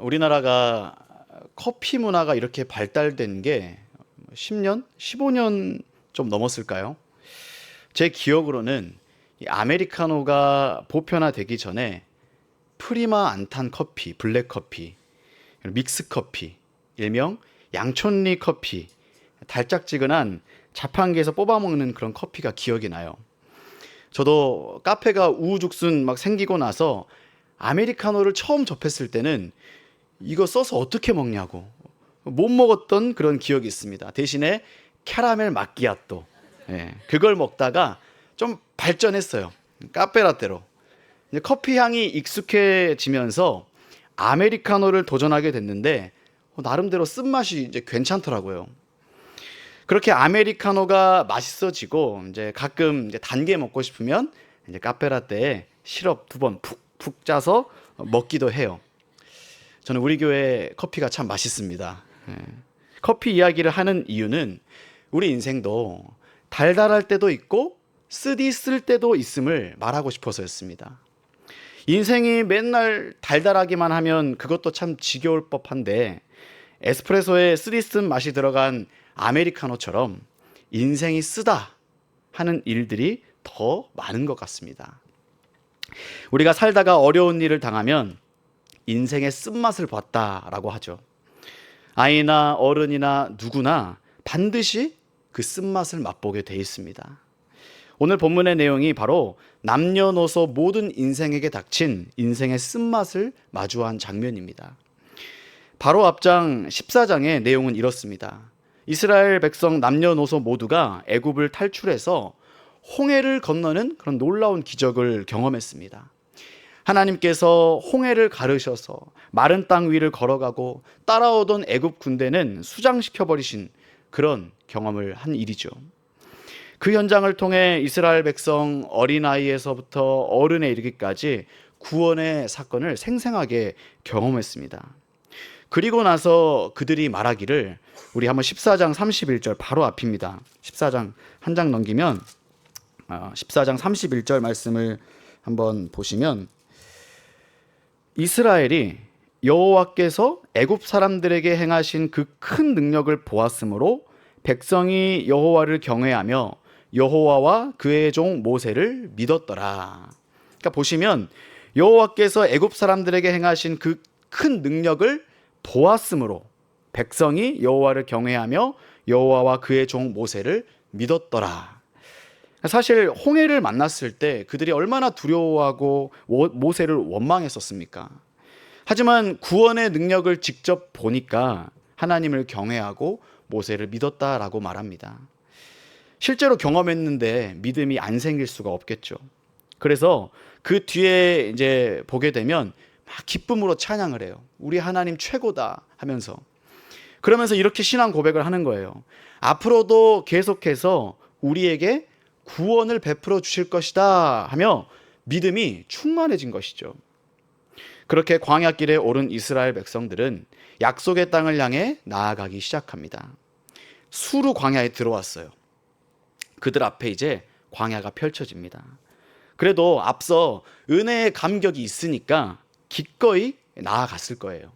우리나라가 커피 문화가 이렇게 발달된 게 10년, 15년 좀 넘었을까요? 제 기억으로는 이 아메리카노가 보편화되기 전에 프리마 안탄 커피, 블랙 커피, 믹스 커피, 일명 양촌리 커피, 달짝지근한 자판기에서 뽑아먹는 그런 커피가 기억이 나요. 저도 카페가 우후죽순 막 생기고 나서 아메리카노를 처음 접했을 때는 이거 써서 어떻게 먹냐고 못 먹었던 그런 기억이 있습니다. 대신에 캐러멜 마끼아또, 그걸 먹다가 좀 발전했어요. 카페라떼로. 이제 커피 향이 익숙해지면서 아메리카노를 도전하게 됐는데 나름대로 쓴맛이 이제 괜찮더라고요. 그렇게 아메리카노가 맛있어지고 이제 가끔 이제 단게 먹고 싶으면 이제 카페라떼에 시럽 2번 푹푹 짜서 먹기도 해요. 저는 우리 교회 커피가 참 맛있습니다. 커피 이야기를 하는 이유는 우리 인생도 달달할 때도 있고 쓰디쓸 때도 있음을 말하고 싶어서였습니다. 인생이 맨날 달달하기만 하면 그것도 참 지겨울 법한데 에스프레소에 쓰디쓴 맛이 들어간 아메리카노처럼 인생이 쓰다 하는 일들이 더 많은 것 같습니다. 우리가 살다가 어려운 일을 당하면 인생의 쓴맛을 봤다라고 하죠. 아이나 어른이나 누구나 반드시 그 쓴맛을 맛보게 돼 있습니다. 오늘 본문의 내용이 바로 남녀노소 모든 인생에게 닥친 인생의 쓴맛을 마주한 장면입니다. 바로 앞장 14장의 내용은 이렇습니다. 이스라엘 백성 남녀노소 모두가 애굽을 탈출해서 홍해를 건너는 그런 놀라운 기적을 경험했습니다. 하나님께서 홍해를 가르셔서 마른 땅 위를 걸어가고 따라오던 애굽 군대는 수장시켜 버리신 그런 경험을 한 일이죠. 그 현장을 통해 이스라엘 백성 어린아이에서부터 어른에 이르기까지 구원의 사건을 생생하게 경험했습니다. 그리고 나서 그들이 말하기를, 우리 한번 14장 31절 바로 앞입니다. 14장 한 장 넘기면 14장 31절 말씀을 한번 보시면, 이스라엘이 여호와께서 애굽 사람들에게 행하신 그 큰 능력을 보았으므로 백성이 여호와를 경외하며 여호와와 그의 종 모세를 믿었더라. 그러니까 보시면 여호와께서 애굽 사람들에게 행하신 그 큰 능력을 보았으므로 백성이 여호와를 경외하며 여호와와 그의 종 모세를 믿었더라. 사실 홍해를 만났을 때 그들이 얼마나 두려워하고 모세를 원망했었습니까? 하지만 구원의 능력을 직접 보니까 하나님을 경외하고 모세를 믿었다라고 말합니다. 실제로 경험했는데 믿음이 안 생길 수가 없겠죠. 그래서 그 뒤에 이제 보게 되면 막 기쁨으로 찬양을 해요. 우리 하나님 최고다 하면서. 그러면서 이렇게 신앙 고백을 하는 거예요. 앞으로도 계속해서 우리에게 구원을 베풀어 주실 것이다 하며 믿음이 충만해진 것이죠. 그렇게 광야길에 오른 이스라엘 백성들은 약속의 땅을 향해 나아가기 시작합니다. 수르 광야에 들어왔어요. 그들 앞에 이제 광야가 펼쳐집니다. 그래도 앞서 은혜의 감격이 있으니까 기꺼이 나아갔을 거예요.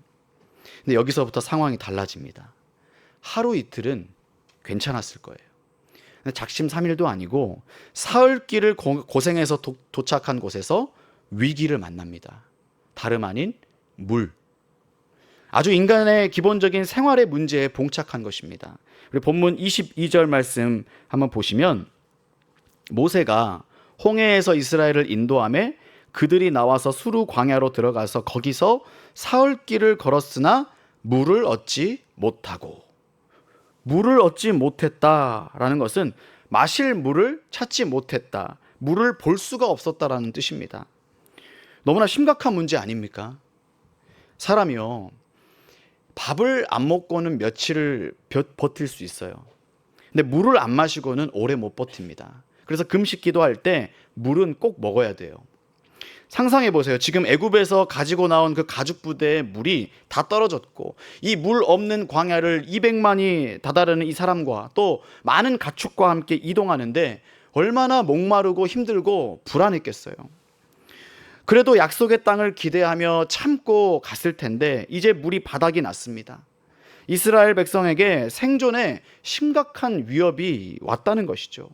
근데 여기서부터 상황이 달라집니다. 하루 이틀은 괜찮았을 거예요. 작심삼일도 아니고 사흘길을 고생해서 도착한 곳에서 위기를 만납니다. 다름 아닌 물. 아주 인간의 기본적인 생활의 문제에 봉착한 것입니다. 우리 본문 22절 말씀 한번 보시면, 모세가 홍해에서 이스라엘을 인도하며 그들이 나와서 수르 광야로 들어가서 거기서 사흘길을 걸었으나 물을 얻지 못하고. 물을 얻지 못했다라는 것은 마실 물을 찾지 못했다, 물을 볼 수가 없었다라는 뜻입니다. 너무나 심각한 문제 아닙니까? 사람이요, 밥을 안 먹고는 며칠을 버틸 수 있어요. 근데 물을 안 마시고는 오래 못 버팁니다. 그래서 금식 기도할 때 물은 꼭 먹어야 돼요. 상상해 보세요. 지금 애굽에서 가지고 나온 그 가죽 부대의 물이 다 떨어졌고 이 물 없는 광야를 200만이 다다르는 이 사람과 또 많은 가축과 함께 이동하는데 얼마나 목마르고 힘들고 불안했겠어요. 그래도 약속의 땅을 기대하며 참고 갔을 텐데 이제 물이 바닥이 났습니다. 이스라엘 백성에게 생존에 심각한 위협이 왔다는 것이죠.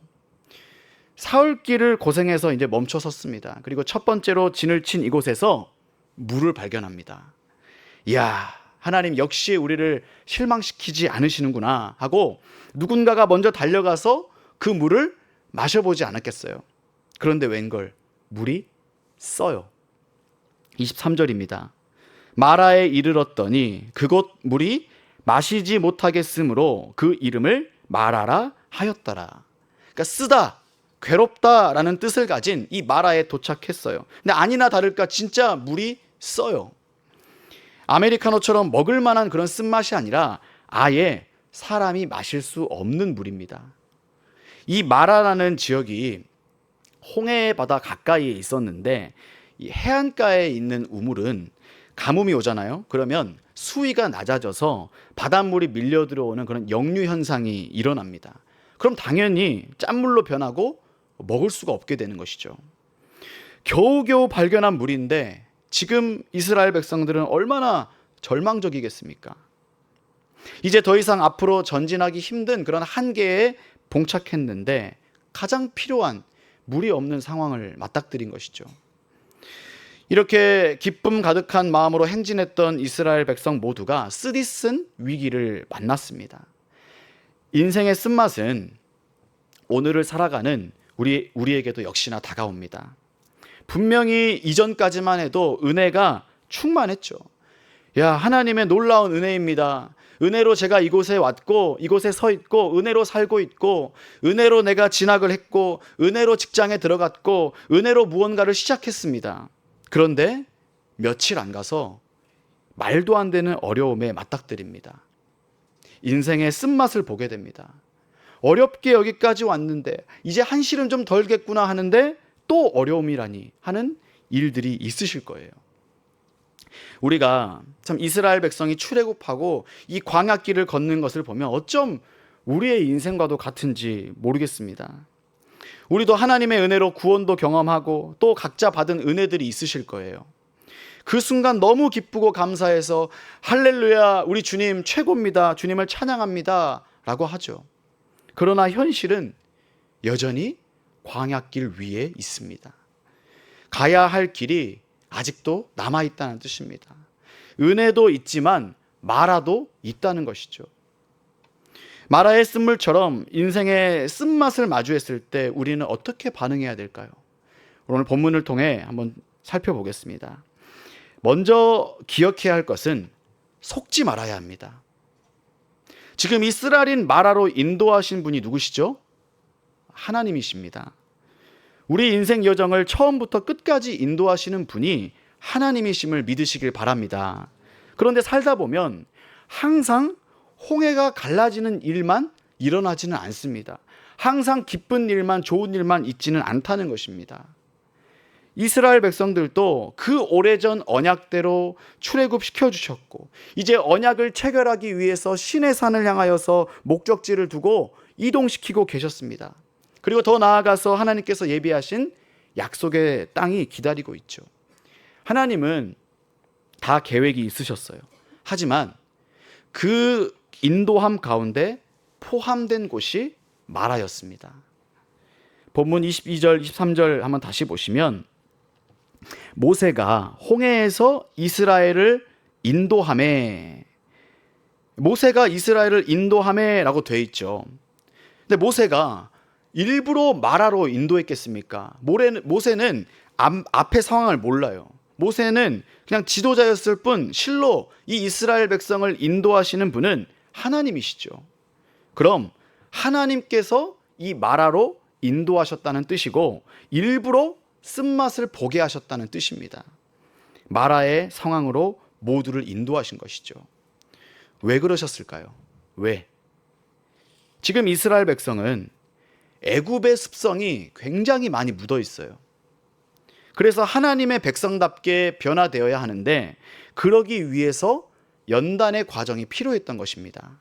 사흘길을 고생해서 이제 멈춰 섰습니다. 그리고 첫 번째로 진을 친 이곳에서 물을 발견합니다. 이야, 하나님 역시 우리를 실망시키지 않으시는구나 하고 누군가가 먼저 달려가서 그 물을 마셔보지 않았겠어요. 그런데 웬걸 물이 써요. 23절입니다. 마라에 이르렀더니 그곳 물이 마시지 못하겠으므로 그 이름을 마라라 하였더라. 그러니까 쓰다, 괴롭다라는 뜻을 가진 이 마라에 도착했어요. 근데 아니나 다를까 진짜 물이 써요. 아메리카노처럼 먹을 만한 그런 쓴맛이 아니라 아예 사람이 마실 수 없는 물입니다. 이 마라라는 지역이 홍해 바다 가까이에 있었는데 이 해안가에 있는 우물은 가뭄이 오잖아요. 그러면 수위가 낮아져서 바닷물이 밀려 들어오는 그런 역류 현상이 일어납니다. 그럼 당연히 짠물로 변하고 먹을 수가 없게 되는 것이죠. 겨우겨우 발견한 물인데 지금 이스라엘 백성들은 얼마나 절망적이겠습니까? 이제 더 이상 앞으로 전진하기 힘든 그런 한계에 봉착했는데 가장 필요한 물이 없는 상황을 맞닥뜨린 것이죠. 이렇게 기쁨 가득한 마음으로 행진했던 이스라엘 백성 모두가 쓰디쓴 위기를 만났습니다. 인생의 쓴맛은 오늘을 살아가는 우리에게도 역시나 다가옵니다. 분명히 이전까지만 해도 은혜가 충만했죠. 야, 하나님의 놀라운 은혜입니다. 은혜로 제가 이곳에 왔고 이곳에 서 있고 은혜로 살고 있고 은혜로 내가 진학을 했고 은혜로 직장에 들어갔고 은혜로 무언가를 시작했습니다. 그런데 며칠 안 가서 말도 안 되는 어려움에 맞닥뜨립니다. 인생의 쓴맛을 보게 됩니다. 어렵게 여기까지 왔는데 이제 한시름 좀 덜겠구나 하는데 또 어려움이라니 하는 일들이 있으실 거예요. 우리가 참 이스라엘 백성이 출애굽하고 이 광야길을 걷는 것을 보면 어쩜 우리의 인생과도 같은지 모르겠습니다. 우리도 하나님의 은혜로 구원도 경험하고 또 각자 받은 은혜들이 있으실 거예요. 그 순간 너무 기쁘고 감사해서 할렐루야, 우리 주님 최고입니다, 주님을 찬양합니다 라고 하죠. 그러나 현실은 여전히 광야길 위에 있습니다. 가야 할 길이 아직도 남아있다는 뜻입니다. 은혜도 있지만 마라도 있다는 것이죠. 마라의 쓴물처럼 인생의 쓴맛을 마주했을 때 우리는 어떻게 반응해야 될까요? 오늘 본문을 통해 한번 살펴보겠습니다. 먼저 기억해야 할 것은 속지 말아야 합니다. 지금 이스라엘인 마라로 인도하신 분이 누구시죠? 하나님이십니다. 우리 인생 여정을 처음부터 끝까지 인도하시는 분이 하나님이심을 믿으시길 바랍니다. 그런데 살다 보면 항상 홍해가 갈라지는 일만 일어나지는 않습니다. 항상 기쁜 일만, 좋은 일만 있지는 않다는 것입니다. 이스라엘 백성들도 그 오래전 언약대로 출애굽시켜 주셨고 이제 언약을 체결하기 위해서 시내 산을 향하여서 목적지를 두고 이동시키고 계셨습니다. 그리고 더 나아가서 하나님께서 예비하신 약속의 땅이 기다리고 있죠. 하나님은 다 계획이 있으셨어요. 하지만 그 인도함 가운데 포함된 곳이 마라였습니다. 본문 22절, 23절 한번 다시 보시면 모세가 홍해에서 이스라엘을 인도하매, 모세가 이스라엘을 인도하매라고 돼 있죠. 근데 모세가 일부러 마라로 인도했겠습니까? 모세는 앞의 상황을 몰라요. 모세는 그냥 지도자였을 뿐 실로 이 이스라엘 백성을 인도하시는 분은 하나님이시죠. 그럼 하나님께서 이 마라로 인도하셨다는 뜻이고 일부러 쓴맛을 보게 하셨다는 뜻입니다. 마라의 상황으로 모두를 인도하신 것이죠. 왜 그러셨을까요? 왜? 지금 이스라엘 백성은 애굽의 습성이 굉장히 많이 묻어 있어요. 그래서 하나님의 백성답게 변화되어야 하는데 그러기 위해서 연단의 과정이 필요했던 것입니다.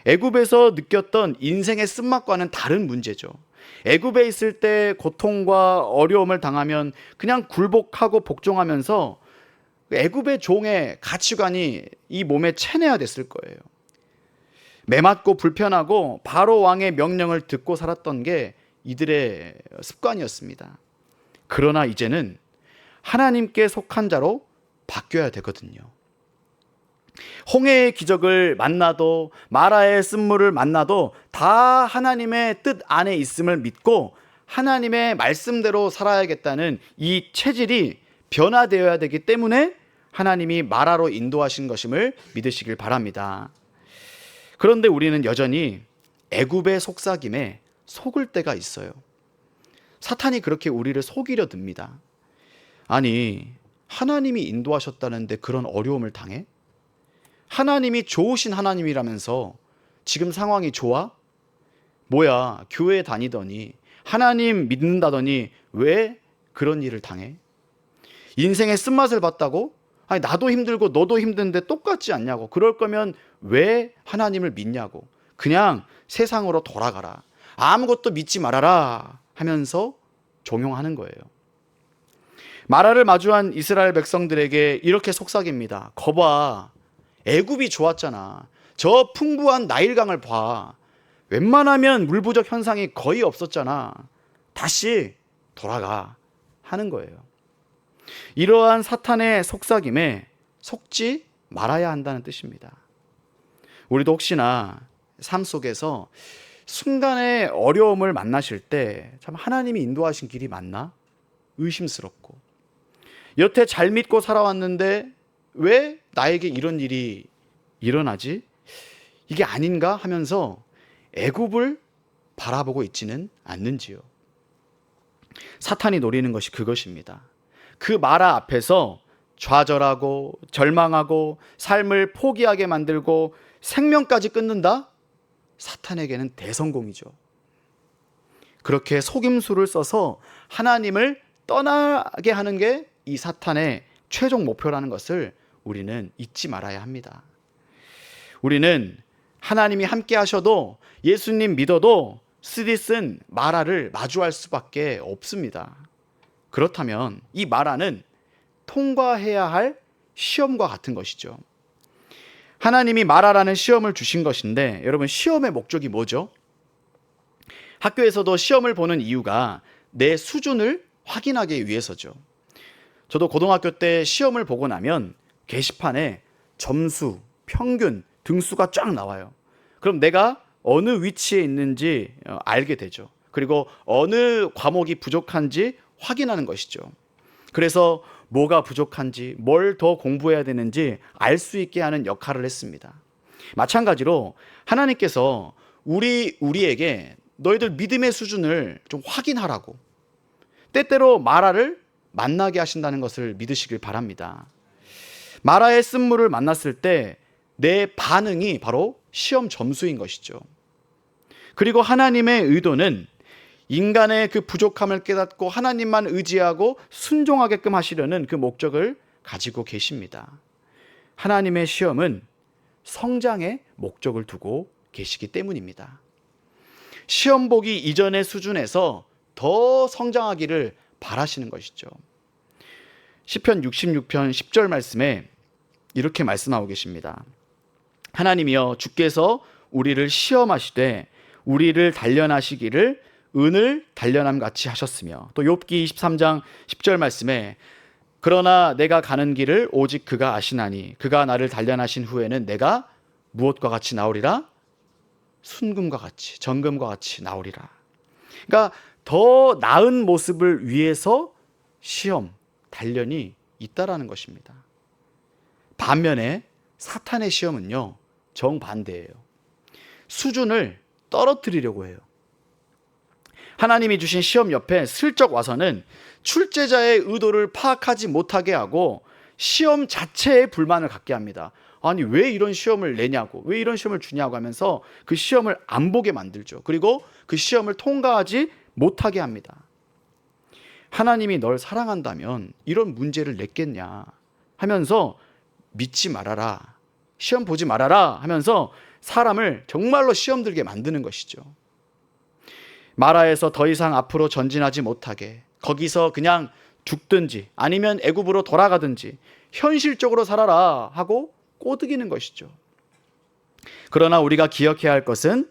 애굽에서 느꼈던 인생의 쓴맛과는 다른 문제죠. 애굽에 있을 때 고통과 어려움을 당하면 그냥 굴복하고 복종하면서 애굽의 종의 가치관이 이 몸에 체내화됐을 거예요. 매맞고 불편하고 바로 왕의 명령을 듣고 살았던 게 이들의 습관이었습니다. 그러나 이제는 하나님께 속한 자로 바뀌어야 되거든요. 홍해의 기적을 만나도 마라의 쓴물을 만나도 다 하나님의 뜻 안에 있음을 믿고 하나님의 말씀대로 살아야겠다는 이 체질이 변화되어야 되기 때문에 하나님이 마라로 인도하신 것임을 믿으시길 바랍니다. 그런데 우리는 여전히 애굽의 속삭임에 속을 때가 있어요. 사탄이 그렇게 우리를 속이려 듭니다. 아니, 하나님이 인도하셨다는데 그런 어려움을 당해? 하나님이 좋으신 하나님이라면서 지금 상황이 좋아? 뭐야, 교회 다니더니 하나님 믿는다더니 왜 그런 일을 당해? 인생의 쓴맛을 봤다고? 아니, 나도 힘들고 너도 힘든데 똑같지 않냐고. 그럴 거면 왜 하나님을 믿냐고. 그냥 세상으로 돌아가라. 아무것도 믿지 말아라 하면서 종용하는 거예요. 마라를 마주한 이스라엘 백성들에게 이렇게 속삭입니다. 거봐, 애굽이 좋았잖아. 저 풍부한 나일강을 봐. 웬만하면 물 부족 현상이 거의 없었잖아. 다시 돌아가 하는 거예요. 이러한 사탄의 속삭임에 속지 말아야 한다는 뜻입니다. 우리도 혹시나 삶 속에서 순간의 어려움을 만나실 때 참 하나님이 인도하신 길이 맞나? 의심스럽고, 여태 잘 믿고 살아왔는데 왜 나에게 이런 일이 일어나지? 이게 아닌가 하면서 애굽을 바라보고 있지는 않는지요. 사탄이 노리는 것이 그것입니다. 그 마라 앞에서 좌절하고 절망하고 삶을 포기하게 만들고 생명까지 끊는다? 사탄에게는 대성공이죠. 그렇게 속임수를 써서 하나님을 떠나게 하는 게 이 사탄의 최종 목표라는 것을 우리는 잊지 말아야 합니다. 우리는 하나님이 함께 하셔도 예수님 믿어도 쓰디쓴 마라를 마주할 수밖에 없습니다. 그렇다면 이 마라는 통과해야 할 시험과 같은 것이죠. 하나님이 마라라는 시험을 주신 것인데, 여러분, 시험의 목적이 뭐죠? 학교에서도 시험을 보는 이유가 내 수준을 확인하기 위해서죠. 저도 고등학교 때 시험을 보고 나면 게시판에 점수, 평균, 등수가 쫙 나와요. 그럼 내가 어느 위치에 있는지 알게 되죠. 그리고 어느 과목이 부족한지 확인하는 것이죠. 그래서 뭐가 부족한지, 뭘 더 공부해야 되는지 알 수 있게 하는 역할을 했습니다. 마찬가지로 하나님께서 우리에게 너희들 믿음의 수준을 좀 확인하라고, 때때로 마라를 만나게 하신다는 것을 믿으시길 바랍니다. 마라의 쓴물을 만났을 때 내 반응이 바로 시험 점수인 것이죠. 그리고 하나님의 의도는 인간의 그 부족함을 깨닫고 하나님만 의지하고 순종하게끔 하시려는 그 목적을 가지고 계십니다. 하나님의 시험은 성장의 목적을 두고 계시기 때문입니다. 시험 보기 이전의 수준에서 더 성장하기를 바라시는 것이죠. 시편 66편 10절 말씀에 이렇게 말씀하고 계십니다. 하나님이여, 주께서 우리를 시험하시되 우리를 단련하시기를 은을 단련함 같이 하셨으며, 또 욥기 23장 10절 말씀에 그러나 내가 가는 길을 오직 그가 아시나니 그가 나를 단련하신 후에는 내가 무엇과 같이 나오리라? 순금과 같이, 정금과 같이 나오리라. 그러니까 더 나은 모습을 위해서 시험, 단련이 있다라는 것입니다. 반면에 사탄의 시험은요, 정반대예요. 수준을 떨어뜨리려고 해요. 하나님이 주신 시험 옆에 슬쩍 와서는 출제자의 의도를 파악하지 못하게 하고 시험 자체에 불만을 갖게 합니다. 아니, 왜 이런 시험을 내냐고, 왜 이런 시험을 주냐고 하면서 그 시험을 안 보게 만들죠. 그리고 그 시험을 통과하지 못하게 합니다. 하나님이 널 사랑한다면 이런 문제를 냈겠냐 하면서 믿지 말아라, 시험 보지 말아라 하면서 사람을 정말로 시험 들게 만드는 것이죠. 마라에서 더 이상 앞으로 전진하지 못하게, 거기서 그냥 죽든지 아니면 애굽으로 돌아가든지 현실적으로 살아라 하고 꼬드기는 것이죠. 그러나 우리가 기억해야 할 것은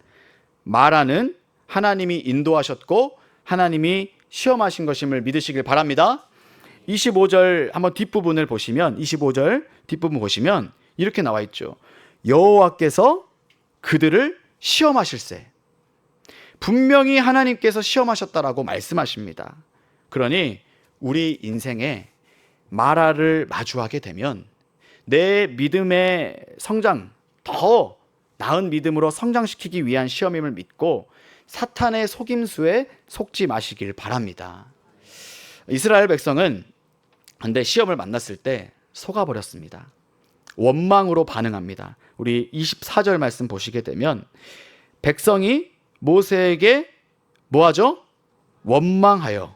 마라는 하나님이 인도하셨고 하나님이 시험하신 것임을 믿으시길 바랍니다. 25절 한번 뒷부분을 보시면, 25절 뒷부분 보시면 이렇게 나와 있죠. 여호와께서 그들을 시험하실세. 분명히 하나님께서 시험하셨다라고 말씀하십니다. 그러니 우리 인생에 마라를 마주하게 되면 내 믿음의 성장, 더 나은 믿음으로 성장시키기 위한 시험임을 믿고 사탄의 속임수에 속지 마시길 바랍니다. 이스라엘 백성은 근데 시험을 만났을 때 속아버렸습니다. 원망으로 반응합니다. 우리 24절 말씀 보시게 되면 백성이 모세에게 뭐하죠? 원망하여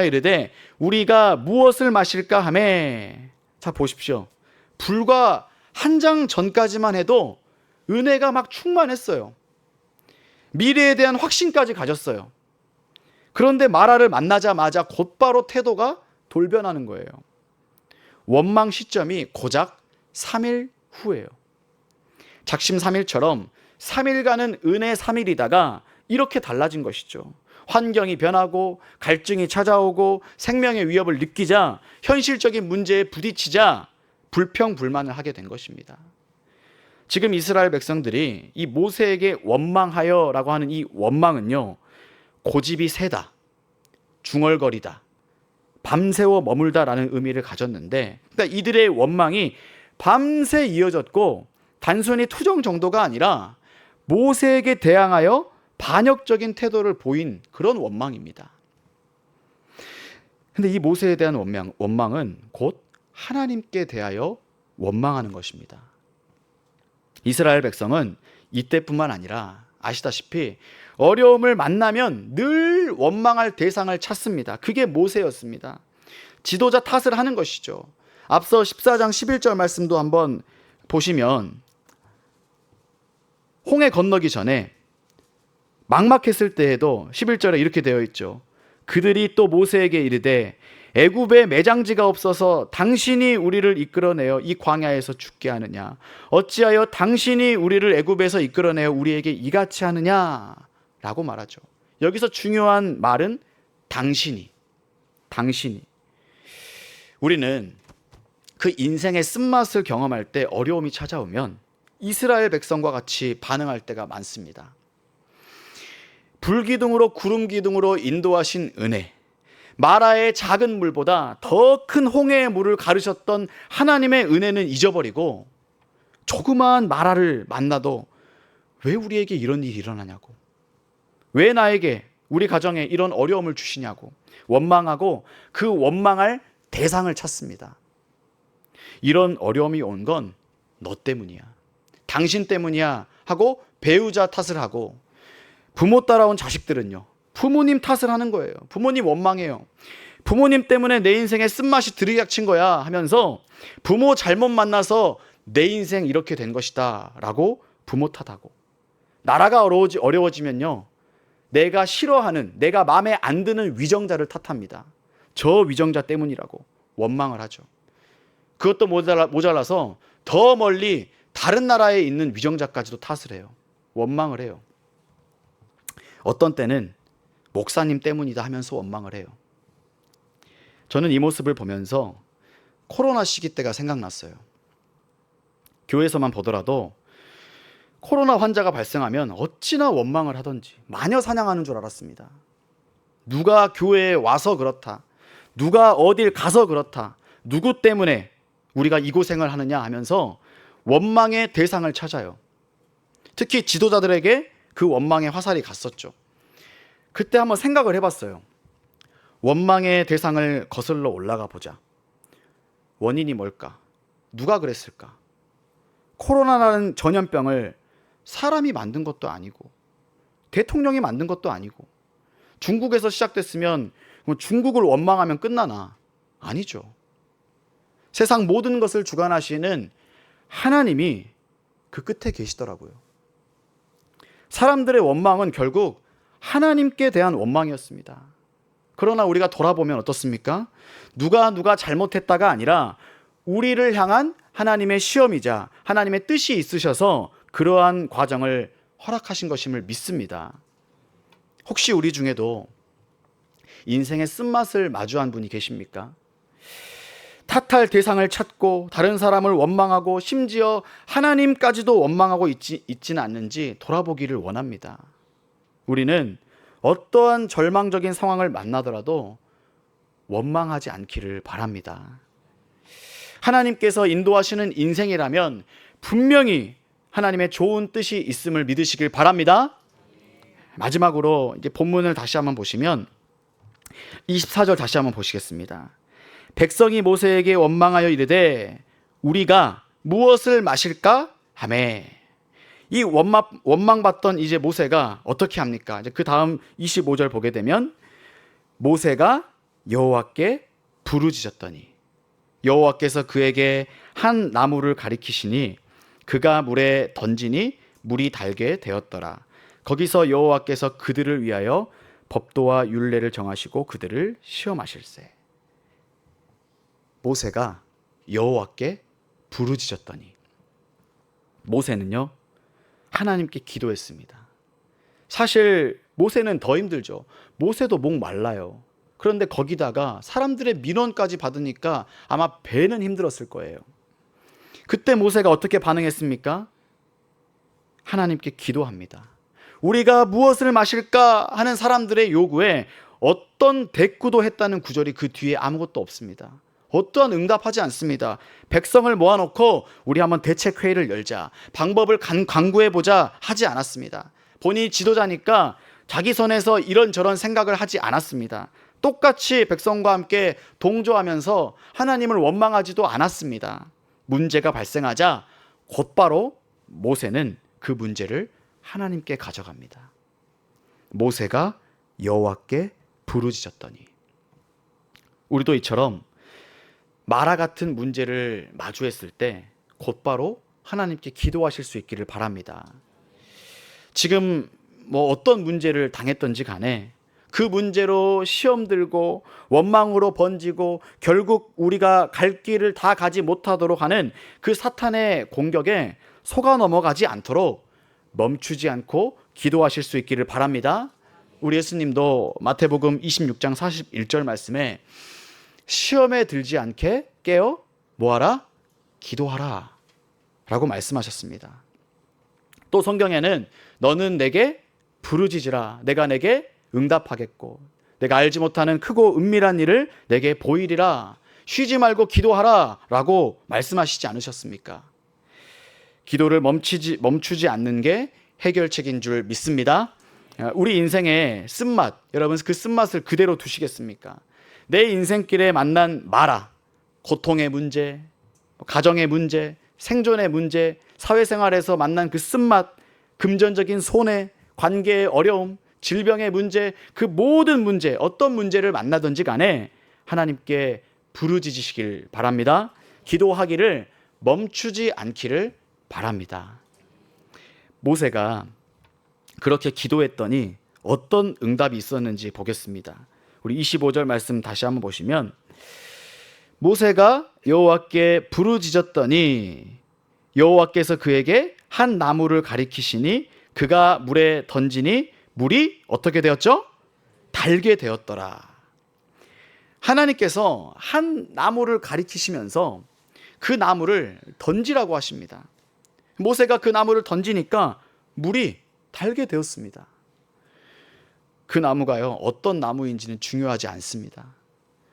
이르되 우리가 무엇을 마실까 하매. 자 보십시오. 불과 한 장 전까지만 해도 은혜가 막 충만했어요. 미래에 대한 확신까지 가졌어요. 그런데 마라를 만나자마자 곧바로 태도가 돌변하는 거예요. 원망 시점이 고작 3일 후예요. 작심 3일처럼 3일간은 은혜 3일이다가 이렇게 달라진 것이죠. 환경이 변하고 갈증이 찾아오고 생명의 위협을 느끼자 현실적인 문제에 부딪히자 불평불만을 하게 된 것입니다. 지금 이스라엘 백성들이 이 모세에게 원망하여라고 하는 이 원망은요, 고집이 세다, 중얼거리다, 밤새워 머물다라는 의미를 가졌는데, 그러니까 이들의 원망이 밤새 이어졌고 단순히 투정 정도가 아니라 모세에게 대항하여 반역적인 태도를 보인 그런 원망입니다. 근데 이 모세에 대한 원망은 곧 하나님께 대하여 원망하는 것입니다. 이스라엘 백성은 이때뿐만 아니라 아시다시피 어려움을 만나면 늘 원망할 대상을 찾습니다. 그게 모세였습니다. 지도자 탓을 하는 것이죠. 앞서 14장 11절 말씀도 한번 보시면 홍해 건너기 전에 막막했을 때에도 11절에 이렇게 되어 있죠. 그들이 또 모세에게 이르되 애굽에 매장지가 없어서 당신이 우리를 이끌어내어 이 광야에서 죽게 하느냐? 어찌하여 당신이 우리를 애굽에서 이끌어내어 우리에게 이같이 하느냐? 라고 말하죠. 여기서 중요한 말은 당신이. 우리는 그 인생의 쓴맛을 경험할 때 어려움이 찾아오면 이스라엘 백성과 같이 반응할 때가 많습니다. 불기둥으로 구름기둥으로 인도하신 은혜, 마라의 작은 물보다 더 큰 홍해의 물을 가르셨던 하나님의 은혜는 잊어버리고 조그마한 마라를 만나도 왜 우리에게 이런 일이 일어나냐고, 왜 나에게, 우리 가정에 이런 어려움을 주시냐고 원망하고 그 원망할 대상을 찾습니다. 이런 어려움이 온 건 너 때문이야, 당신 때문이야 하고 배우자 탓을 하고, 부모 따라온 자식들은요, 부모님 탓을 하는 거예요. 부모님 원망해요. 부모님 때문에 내 인생에 쓴맛이 들이닥친 거야 하면서 부모 잘못 만나서 내 인생 이렇게 된 것이다 라고 부모 탓하고, 나라가 어려워지면요, 내가 싫어하는, 내가 마음에 안 드는 위정자를 탓합니다. 저 위정자 때문이라고 원망을 하죠. 그것도 모자라서 더 멀리 다른 나라에 있는 위정자까지도 탓을 해요. 원망을 해요. 어떤 때는 목사님 때문이다 하면서 원망을 해요. 저는 이 모습을 보면서 코로나 시기 때가 생각났어요. 교회에서만 보더라도 코로나 환자가 발생하면 어찌나 원망을 하던지 마녀 사냥하는 줄 알았습니다. 누가 교회에 와서 그렇다, 누가 어딜 가서 그렇다, 누구 때문에 우리가 이 고생을 하느냐 하면서 원망의 대상을 찾아요. 특히 지도자들에게 그 원망의 화살이 갔었죠. 그때 한번 생각을 해봤어요. 원망의 대상을 거슬러 올라가 보자. 원인이 뭘까? 누가 그랬을까? 코로나라는 전염병을 사람이 만든 것도 아니고 대통령이 만든 것도 아니고 중국에서 시작됐으면 중국을 원망하면 끝나나? 아니죠. 세상 모든 것을 주관하시는 하나님이 그 끝에 계시더라고요. 사람들의 원망은 결국 하나님께 대한 원망이었습니다. 그러나 우리가 돌아보면 어떻습니까? 누가 잘못했다가 아니라 우리를 향한 하나님의 시험이자 하나님의 뜻이 있으셔서 그러한 과정을 허락하신 것임을 믿습니다. 혹시 우리 중에도 인생의 쓴맛을 마주한 분이 계십니까? 탓할 대상을 찾고 다른 사람을 원망하고 심지어 하나님까지도 원망하고 있지는 않는지 돌아보기를 원합니다. 우리는 어떠한 절망적인 상황을 만나더라도 원망하지 않기를 바랍니다. 하나님께서 인도하시는 인생이라면 분명히 하나님의 좋은 뜻이 있음을 믿으시길 바랍니다. 마지막으로 이제 본문을 다시 한번 보시면 24절 다시 한번 보시겠습니다. 백성이 모세에게 원망하여 이르되 우리가 무엇을 마실까 하매. 이 원망받던 이제 모세가 어떻게 합니까? 이제 그 다음 25절 보게 되면 모세가 여호와께 부르짖었더니 여호와께서 그에게 한 나무를 가리키시니 그가 물에 던지니 물이 달게 되었더라. 거기서 여호와께서 그들을 위하여 법도와 율례를 정하시고 그들을 시험하실세. 모세가 여호와께 부르짖었더니 모세는요 하나님께 기도했습니다. 사실 모세는 더 힘들죠. 모세도 목 말라요. 그런데 거기다가 사람들의 민원까지 받으니까 아마 배는 힘들었을 거예요. 그때 모세가 어떻게 반응했습니까? 하나님께 기도합니다. 우리가 무엇을 마실까 하는 사람들의 요구에 어떤 대꾸도 했다는 구절이 그 뒤에 아무것도 없습니다. 어떠한 응답하지 않습니다. 백성을 모아놓고 우리 한번 대책회의를 열자, 방법을 강구해보자 하지 않았습니다. 본인이 지도자니까 자기 선에서 이런저런 생각을 하지 않았습니다. 똑같이 백성과 함께 동조하면서 하나님을 원망하지도 않았습니다. 문제가 발생하자 곧바로 모세는 그 문제를 하나님께 가져갑니다. 모세가 여호와께 부르짖었더니 우리도 이처럼 마라 같은 문제를 마주했을 때 곧바로 하나님께 기도하실 수 있기를 바랍니다. 지금 어떤 문제를 당했던지 간에 그 문제로 시험 들고 원망으로 번지고 결국 우리가 갈 길을 다 가지 못하도록 하는 그 사탄의 공격에 속아 넘어가지 않도록 멈추지 않고 기도하실 수 있기를 바랍니다. 우리 예수님도 마태복음 26장 41절 말씀에 시험에 들지 않게 깨어 뭐하라? 기도하라 라고 말씀하셨습니다. 또 성경에는 너는 내게 부르짖으라 내가 내게 응답하겠고 내가 알지 못하는 크고 은밀한 일을 내게 보이리라 쉬지 말고 기도하라 라고 말씀하시지 않으셨습니까? 기도를 멈추지 않는 게 해결책인 줄 믿습니다. 우리 인생의 쓴맛, 여러분 그 쓴맛을 그대로 두시겠습니까? 내 인생길에 만난 마라, 고통의 문제, 가정의 문제, 생존의 문제, 사회생활에서 만난 그 쓴맛, 금전적인 손해, 관계의 어려움, 질병의 문제, 그 모든 문제, 어떤 문제를 만나든지 간에 하나님께 부르짖으시길 바랍니다. 기도하기를 멈추지 않기를 바랍니다. 모세가 그렇게 기도했더니 어떤 응답이 있었는지 보겠습니다. 우리 25절 말씀 다시 한번 보시면 모세가 여호와께 부르짖었더니 여호와께서 그에게 한 나무를 가리키시니 그가 물에 던지니 물이 어떻게 되었죠? 달게 되었더라. 하나님께서 한 나무를 가리키시면서 그 나무를 던지라고 하십니다. 모세가 그 나무를 던지니까 물이 달게 되었습니다. 그 나무가요, 어떤 나무인지는 중요하지 않습니다.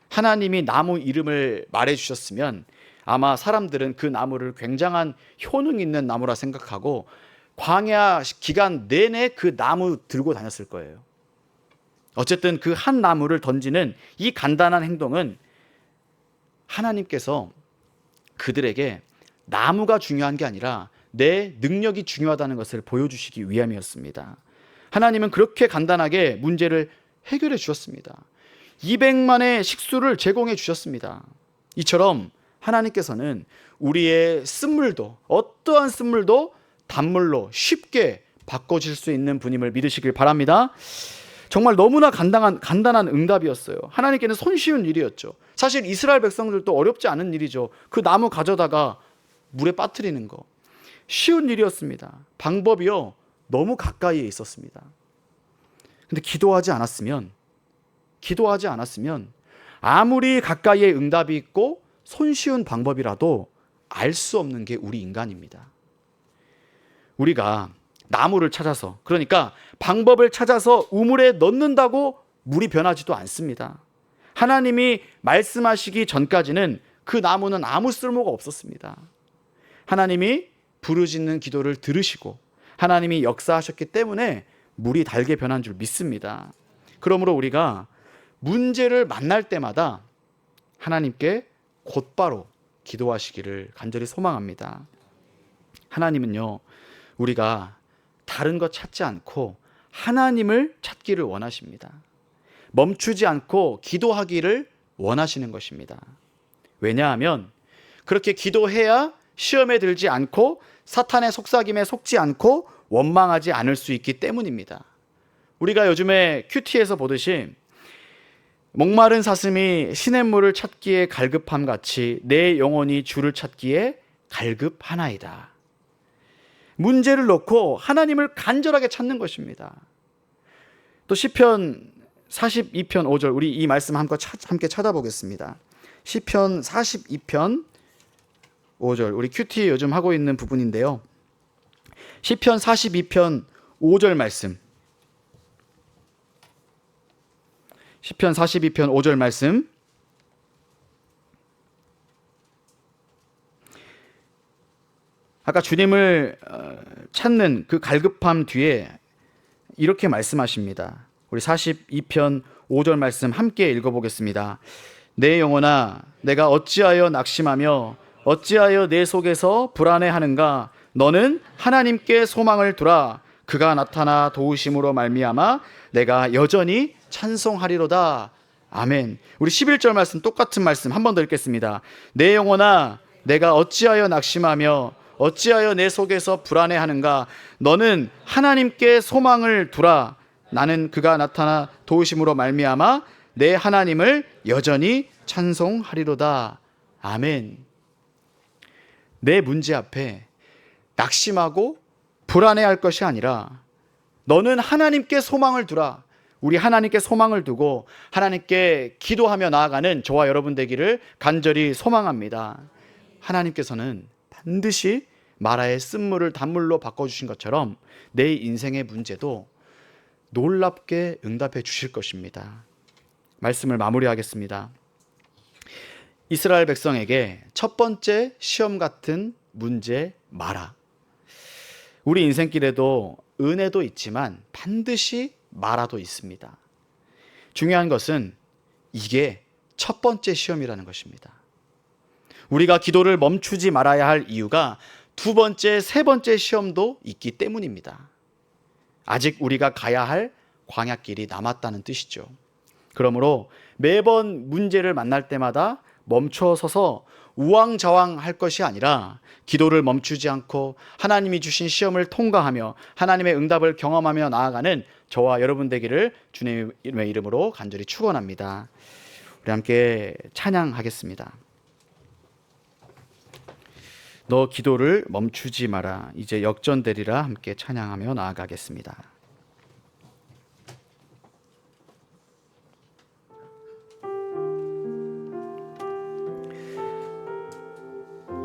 하나님이 나무 이름을 말해 주셨으면 아마 사람들은 그 나무를 굉장한 효능 있는 나무라 생각하고 광야 기간 내내 그 나무 들고 다녔을 거예요. 어쨌든 그 한 나무를 던지는 이 간단한 행동은 하나님께서 그들에게 나무가 중요한 게 아니라 내 능력이 중요하다는 것을 보여주시기 위함이었습니다. 하나님은 그렇게 간단하게 문제를 해결해 주셨습니다. 200만의 식수를 제공해 주셨습니다. 이처럼 하나님께서는 우리의 쓴물도 어떠한 쓴물도 단물로 쉽게 바꿔줄 수 있는 분임을 믿으시길 바랍니다. 정말 너무나 간단한 응답이었어요. 하나님께는 손쉬운 일이었죠. 사실 이스라엘 백성들도 어렵지 않은 일이죠. 그 나무 가져다가 물에 빠뜨리는 거. 쉬운 일이었습니다. 방법이요, 너무 가까이에 있었습니다. 근데 기도하지 않았으면 아무리 가까이에 응답이 있고 손쉬운 방법이라도 알 수 없는 게 우리 인간입니다. 우리가 나무를 찾아서, 그러니까 방법을 찾아서 우물에 넣는다고 물이 변하지도 않습니다. 하나님이 말씀하시기 전까지는 그 나무는 아무 쓸모가 없었습니다. 하나님이 부르짖는 기도를 들으시고 하나님이 역사하셨기 때문에 물이 달게 변한 줄 믿습니다. 그러므로 우리가 문제를 만날 때마다 하나님께 곧바로 기도하시기를 간절히 소망합니다. 하나님은요, 우리가 다른 것 찾지 않고 하나님을 찾기를 원하십니다. 멈추지 않고 기도하기를 원하시는 것입니다. 왜냐하면 그렇게 기도해야 시험에 들지 않고 사탄의 속삭임에 속지 않고 원망하지 않을 수 있기 때문입니다. 우리가 요즘에 큐티에서 보듯이 목마른 사슴이 시냇물을 찾기에 갈급함 같이 내 영혼이 주를 찾기에 갈급하나이다. 문제를 놓고 하나님을 간절하게 찾는 것입니다. 또 시편 42편 5절, 우리 이 말씀 함께 찾아보겠습니다. 시편 42편 5절, 우리 큐티 요즘 하고 있는 부분인데요. 시편 42편 5절 말씀, 시편 42편 5절 말씀, 아까 주님을 찾는 그 갈급함 뒤에 이렇게 말씀하십니다. 우리 42편 5절 말씀 함께 읽어보겠습니다. 내 영혼아, 내가 어찌하여 낙심하며 어찌하여 내 속에서 불안해하는가? 너는 하나님께 소망을 두라. 그가 나타나 도우심으로 말미암아 내가 여전히 찬송하리로다. 아멘. 우리 11절 말씀, 똑같은 말씀 한 번 더 읽겠습니다. 내 영혼아, 내가 어찌하여 낙심하며 어찌하여 내 속에서 불안해하는가? 너는 하나님께 소망을 두라. 나는 그가 나타나 도우심으로 말미암아 내 하나님을 여전히 찬송하리로다. 아멘. 내 문제 앞에 낙심하고 불안해할 것이 아니라 너는 하나님께 소망을 두라. 우리 하나님께 소망을 두고 하나님께 기도하며 나아가는 저와 여러분 되기를 간절히 소망합니다. 하나님께서는 반드시 마라의 쓴물을 단물로 바꿔주신 것처럼 내 인생의 문제도 놀랍게 응답해 주실 것입니다. 말씀을 마무리하겠습니다. 이스라엘 백성에게 첫 번째 시험 같은 문제 마라. 우리 인생길에도 은혜도 있지만 반드시 마라도 있습니다. 중요한 것은 이게 첫 번째 시험이라는 것입니다. 우리가 기도를 멈추지 말아야 할 이유가 두 번째, 세 번째 시험도 있기 때문입니다. 아직 우리가 가야 할 광야길이 남았다는 뜻이죠. 그러므로 매번 문제를 만날 때마다 멈춰서서 우왕좌왕할 것이 아니라 기도를 멈추지 않고 하나님이 주신 시험을 통과하며 하나님의 응답을 경험하며 나아가는 저와 여러분 되기를 주님의 이름으로 간절히 축원합니다. 우리 함께 찬양하겠습니다. 너 기도를 멈추지 마라. 이제 역전되리라. 함께 찬양하며 나아가겠습니다.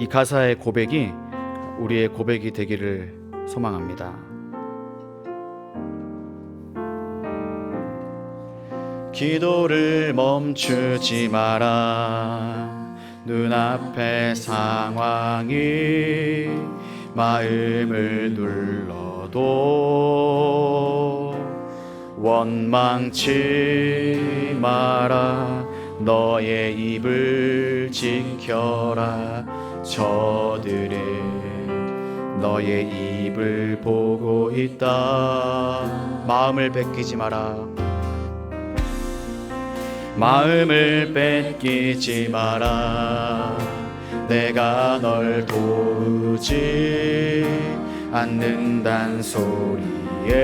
이 가사의 고백이 우리의 고백이 되기를 소망합니다. 기도를 멈추지 마라. 눈앞의 상황이 마음을 눌러도 원망치 마라. 너의 입을 지켜라. 저들의 너의 입을 보고 있다. 마음을 뺏기지 마라. 마음을 뺏기지 마라. 내가 널 도우지. 않는단 소리에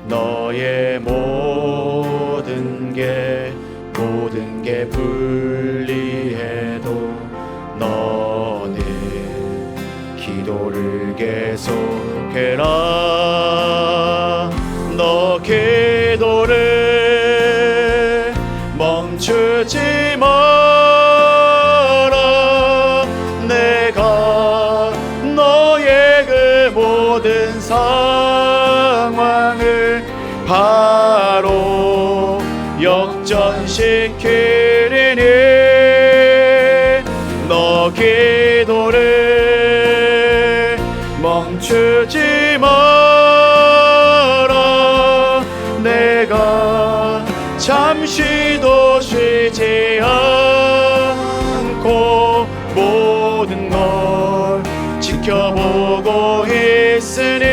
너의 모든 게 불리해도 너는 기도를 계속해라. 너 기도를 멈추지 마라. 내가 너의 그 모든 상황을 바로 역전시키리니 너 기도를 멈추지 마라. 내가 잠시도 쉬지 않고 모든 걸 지켜보고 있으니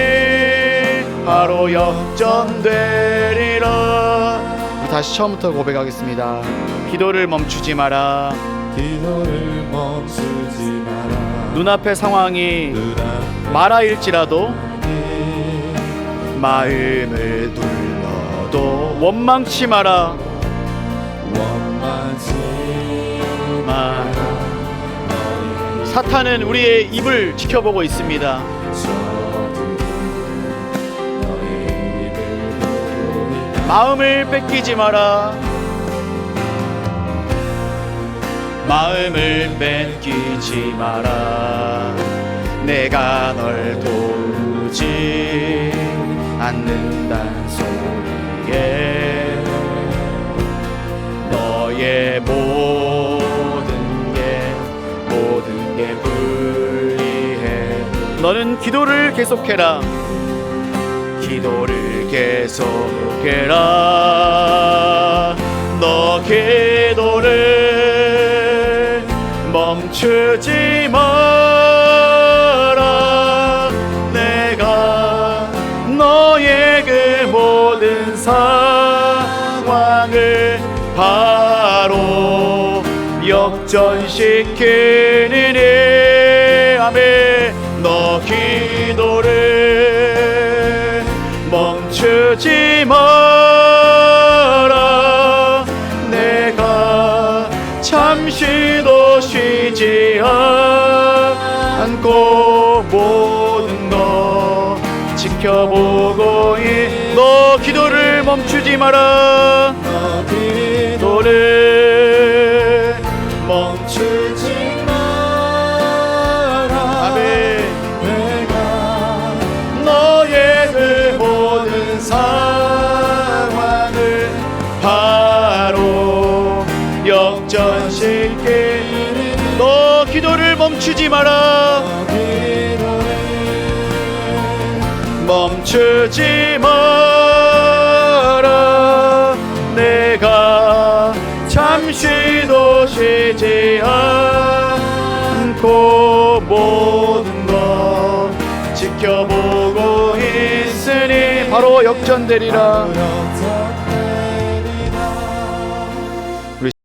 바로 역전되리라. 다시 처음부터 고백하겠습니다. 기도를 멈추지 마라. 기도를 멈추지 마라. 눈앞의 상황이 마라일지라도 마음을 눌러도 원망치 마라. 원망치 마라. 사탄은 우리의 입을 지켜보고 있습니다. 마음을 뺏기지 마라. 마음을 뺏기지 마라. 내가 널 도우지 않는단 소리에 너의 모든 게 불리해. 너는 기도를 계속해라. 기도를 계속해라. 너 기도를 멈추지 마라. 내가 너의 그 모든 상황을 바로 역전시키니 아멘. 너 기도를 멈추지 마라. 내가 잠시도 쉬지 않고 모든 것 지켜보고 너 기도를 멈추지 마라. 너 기도를 멈추지 마라. 아멘. 내가 너의 그 모든 상황을 바로 역전시키니 너 기도를 멈추지 마라. 멈추지 마라. 내가 잠시도 쉬지 않고 모든 것 지켜보고 있으니 바로 역전되리라.